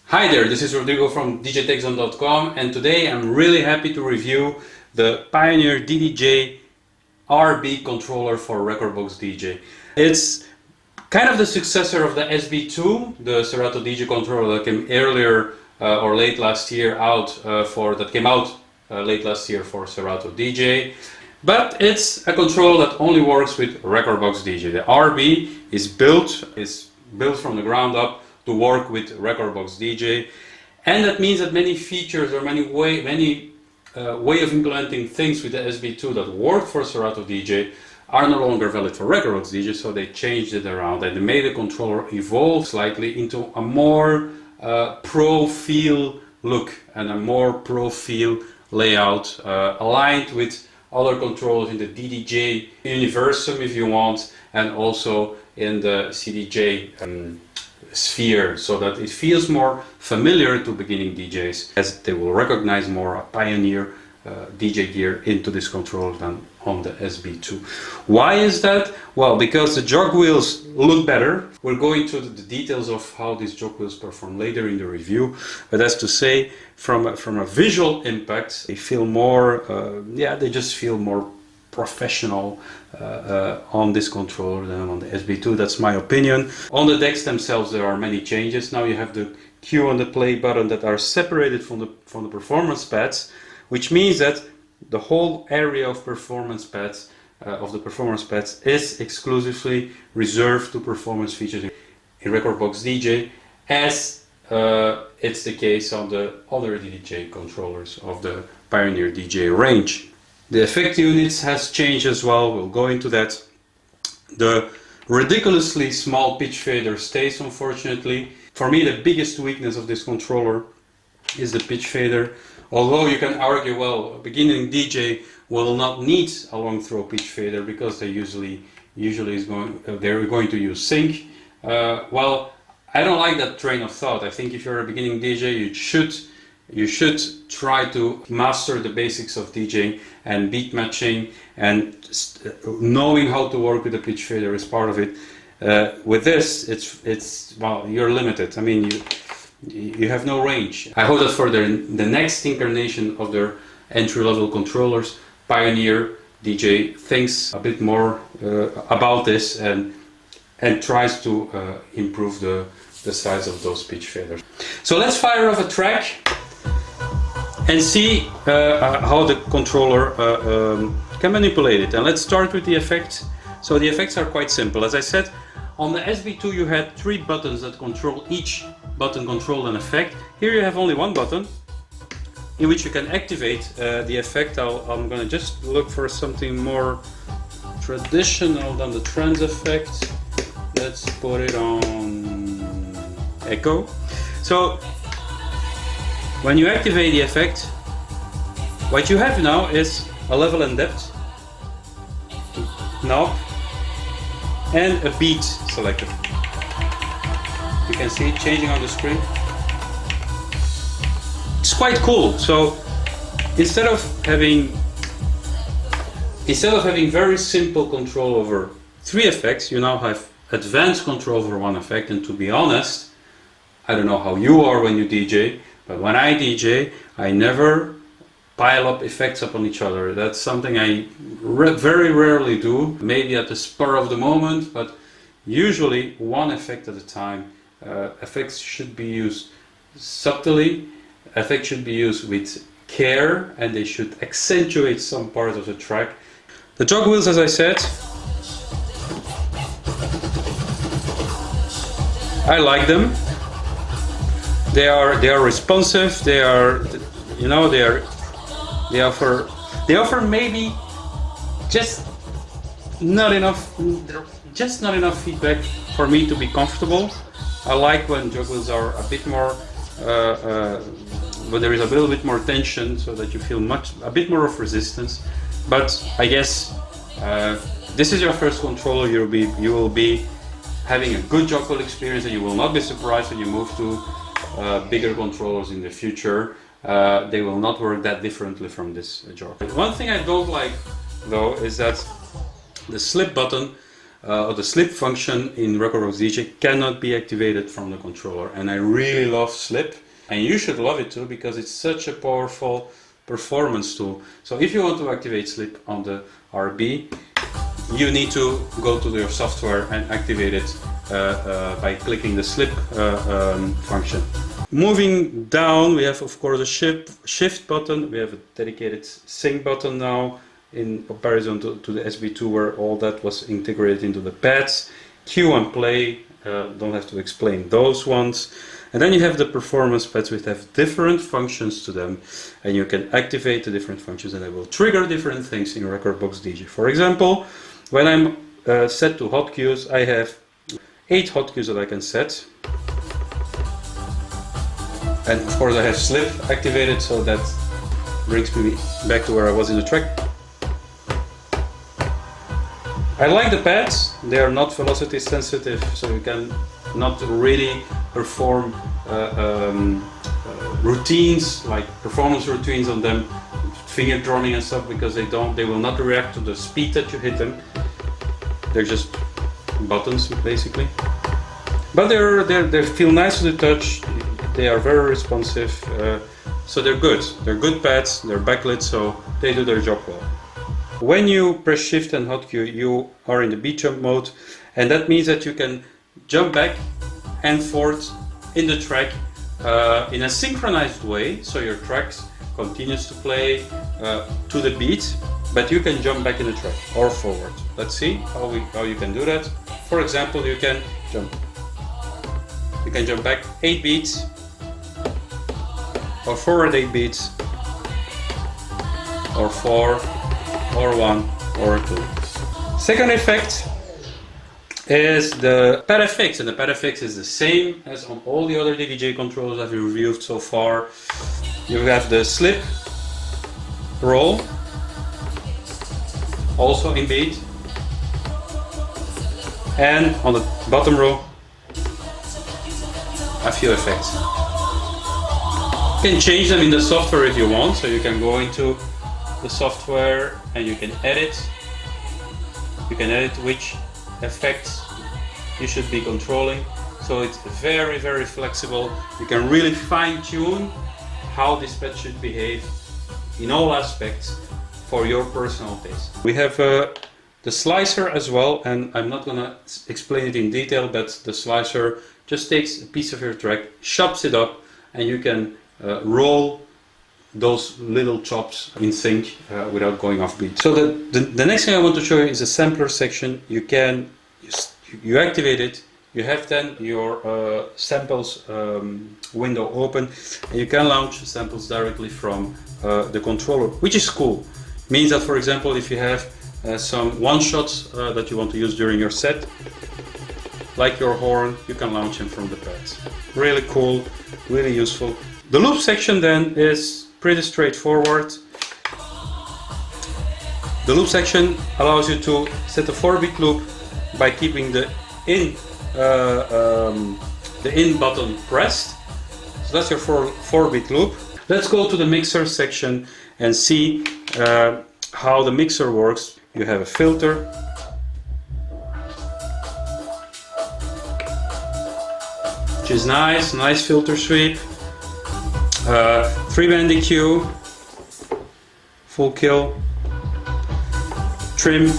Hi there, this is Rodrigo from DDJ-RB, and today I'm really happy to review the Pioneer DDJ-RB controller for Rekordbox DJ. It's kind of the successor of the SB2, the Serato DJ controller that came earlier or late last year late last year for Serato DJ. But it's a controller that only works with Rekordbox DJ. The RB is built from the ground up to work with Rekordbox DJ, and that means that many features or many way of implementing things with the SB2 that worked for Serato DJ are no longer valid for Rekordbox DJ, so they changed it around and they made the controller evolve slightly into a more pro feel look and a more pro feel layout, aligned with other controllers in the DDJ universum, if you want, and also in the CDJ sphere, so that it feels more familiar to beginning DJs, as they will recognize more a Pioneer DJ gear into this controller than on the SB2. Why is that? Well, because the jog wheels look better. We'll go into the details of how these jog wheels perform later in the review, but as to say, from a visual impact, they feel more, they just feel more professional on this controller than on the SB2. That's my opinion. On the decks themselves there are many changes. Now you have the Q and the play button that are separated from the performance pads, which means that the whole area of performance pads is exclusively reserved to performance features in Rekordbox DJ, as it's the case on the other DDJ controllers of the Pioneer DJ range. The effect units has changed as well, we'll go into that. The ridiculously small pitch fader stays, unfortunately. For me, the biggest weakness of this controller is the pitch fader. Although you can argue, well, a beginning DJ will not need a long throw pitch fader because they usually they're going to use sync. Well, I don't like that train of thought. I think if you're a beginning DJ, you should try to master the basics of DJing, and beat matching and knowing how to work with the pitch fader is part of it. With this, well, you're limited. I mean, you have no range. I hope that for the next incarnation of their entry-level controllers, Pioneer DJ thinks a bit more about this and tries to improve the size of those pitch faders. So let's fire off a track and see how the controller can manipulate it. And let's start with the effects. So the effects are quite simple. As I said, on the SB2 you had 3 buttons that control, each button control an effect. Here you have only one button in which you can activate the effect. I'm gonna just look for something more traditional than the trance effect. Let's put it on echo. So when you activate the effect, what you have now is a level and depth knob and a beat selector. You can see it changing on the screen. It's quite cool. So instead of having very simple control over 3 effects, you now have advanced control over 1 effect. And to be honest, I don't know how you are when you DJ, but when I DJ, I never pile up effects upon each other. That's something I very rarely do, maybe at the spur of the moment, but usually 1 effect at a time. Effects should be used subtly, effects should be used with care, and they should accentuate some part of the track. The jog wheels, as I said, I like them. They are responsive. They offer maybe just not enough feedback for me to be comfortable. I like when jog wheels are a bit more when there is a little bit more tension, so that you feel a bit more of resistance. But I guess this is your first controller. You will be having a good jog wheel experience, and you will not be surprised when you move to bigger controllers in the future. They will not work that differently from this jog. One thing I don't like though is that the slip button or the slip function in Rekordbox DJ cannot be activated from the controller. And I really love slip, and you should love it too, because it's such a powerful performance tool. So if you want to activate slip on the RB, you need to go to your software and activate it by clicking the slip function. Moving down, we have of course a shift button. We have a dedicated sync button now, in comparison to the SB2 where all that was integrated into the pads. Cue and play, don't have to explain those ones. And then you have the performance pads, which have different functions to them, and you can activate the different functions and they will trigger different things in Rekordbox DJ. For example, when I'm set to hot cues, I have 8 hot cues that I can set. And of course I have slip activated, so that brings me back to where I was in the track. I like the pads, they are not velocity sensitive, so you can not really perform routines, like performance routines on them, finger drumming and stuff, because they will not react to the speed that you hit them. They're just buttons basically. But they feel nice to the touch, they are very responsive, so they're good. They're good pads, they're backlit, so they do their job well. When you press shift and hot cue, you are in the beat jump mode, and that means that you can jump back and forth in the track in a synchronized way, so your track continues to play to the beat, but you can jump back in the track or forward. Let's see how you can do that. For example, you can jump back 8 beats or forward 8 beats or 4 or 1 or 2. Second effect is the pad effects, and the pad effects is the same as on all the other DDJ controllers I've reviewed so far. You have the slip roll, also in beat, and on the bottom row a few effects. You can change them in the software if you want, so you can go into the software and you can edit which effects you should be controlling. So it's very, very flexible. You can really fine-tune how this pad should behave in all aspects for your personal taste. We have the slicer as well, and I'm not gonna explain it in detail, but the slicer just takes a piece of your track, chops it up, and you can roll those little chops in sync without going off beat. So the next thing I want to show you is a sampler section. You activate it, you have then your samples window open, and you can launch samples directly from the controller, which is cool. It means that, for example, if you have some one-shots that you want to use during your set, like your horn, you can launch them from the pads. Really cool, really useful. The loop section then is pretty straightforward. The loop section allows you to set a 4-beat loop by keeping the in button pressed. So that's your 4-beat loop. Let's go to the mixer section and see how the mixer works. You have a filter, which is nice filter sweep. 3-band EQ, full kill, trim,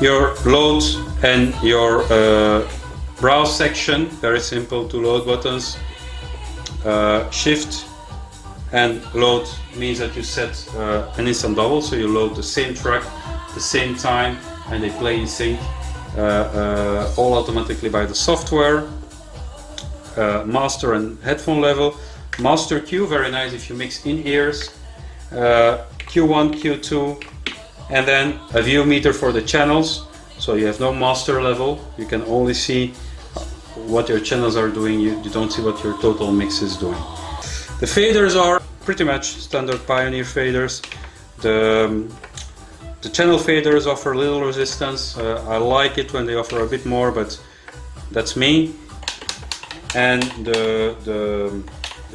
your load and your browse section, very simple, 2 load buttons. Shift and load means that you set an instant double, so you load the same track, the same time, and they play in sync, all automatically by the software. Master and headphone level. Master Q, very nice if you mix in ears. Q1, Q2, and then a view meter for the channels. So you have no master level, you can only see what your channels are doing, you don't see what your total mix is doing. The faders are pretty much standard Pioneer faders. The channel faders offer little resistance. I like it when they offer a bit more, but that's me. And the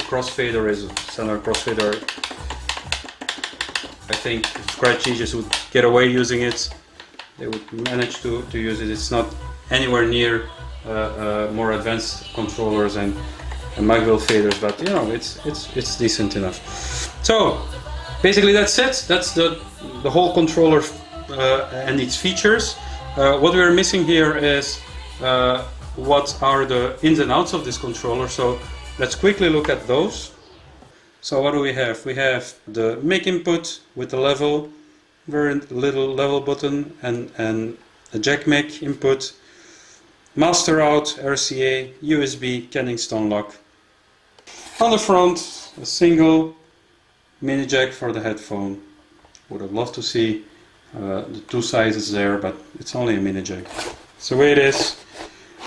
crossfader is a standard crossfader. I think Scratch Jesus would get away using it. they would manage to use it. It's not anywhere near more advanced controllers and mag-wheel faders, but you know, it's decent enough. So basically that's it. That's the whole controller and its features. What we are missing here is what are the ins and outs of this controller. So let's quickly look at those. So what do we have? We have the mic input with the level, very little level button, and a jack mic input, master out, RCA, USB, Kennington lock. On the front, a single mini jack for the headphone. Would have loved to see the two sizes there, but it's only a mini jack. That's the way it is.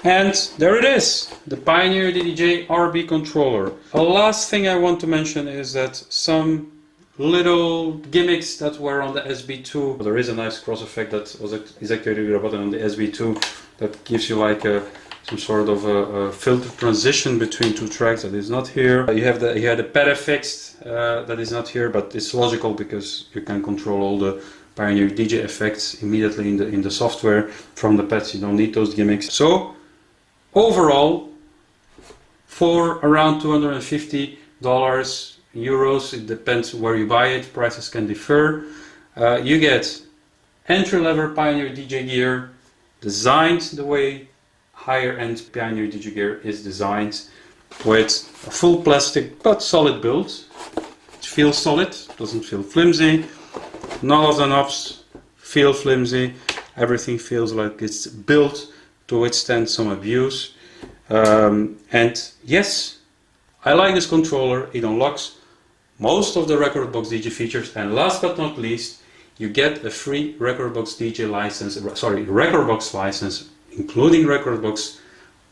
And there it is, the Pioneer DDJ-RB controller. The last thing I want to mention is that some little gimmicks that were on the SB2. There is a nice cross effect that is activated with a button on the SB2 that gives you like some sort of a filter transition between two tracks that is not here. You had the pad effects that is not here, but it's logical because you can control all the Pioneer DJ effects immediately in the software from the pads. You don't need those gimmicks. So overall, for around $250 euros, it depends where you buy it, prices can differ. You get entry-level Pioneer DJ gear, designed the way higher-end Pioneer DJ gear is designed, with a full plastic but solid build. It feels solid, doesn't feel flimsy. None of the knobs feel flimsy. Everything feels like it's built to withstand some abuse. And yes, I like this controller. It unlocks most of the Rekordbox DJ features, and last but not least, you get a free Rekordbox DJ license, Rekordbox license, including Rekordbox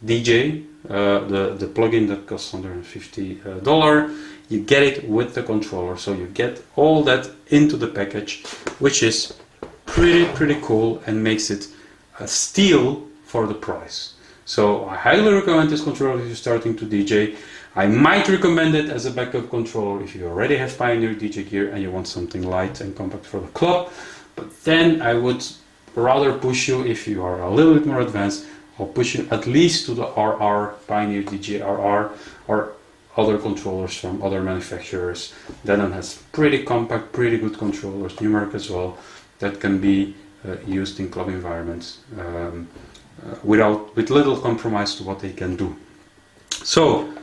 DJ, the plugin that costs $150. You get it with the controller, so you get all that into the package, which is pretty cool and makes it a steal for the price. So I highly recommend this controller if you're starting to DJ. I might recommend it as a backup controller if you already have Pioneer DJ gear and you want something light and compact for the club. But then I would rather push you, if you are a little bit more advanced, I'll push you at least to the RR, Pioneer DJ-RR, or other controllers from other manufacturers. That one has pretty compact, pretty good controllers, numeric as well, that can be used in club environments with little compromise to what they can do. So,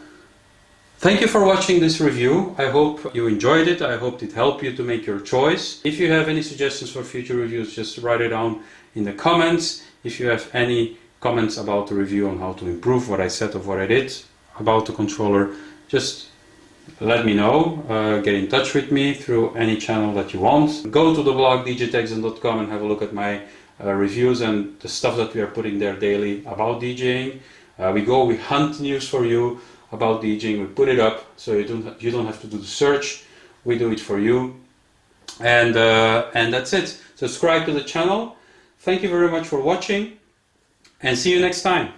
thank you for watching this review. I hope you enjoyed it. I hope it helped you to make your choice. If you have any suggestions for future reviews, just write it down in the comments. If you have any comments about the review on how to improve what I said or what I did about the controller, just let me know. Get in touch with me through any channel that you want. Go to the blog djtexan.com and have a look at my reviews and the stuff that we are putting there daily about DJing. We hunt news for you about DJing. We put it up so you don't have to do the search. We do it for you, and that's it. Subscribe to the channel. Thank you very much for watching, and see you next time.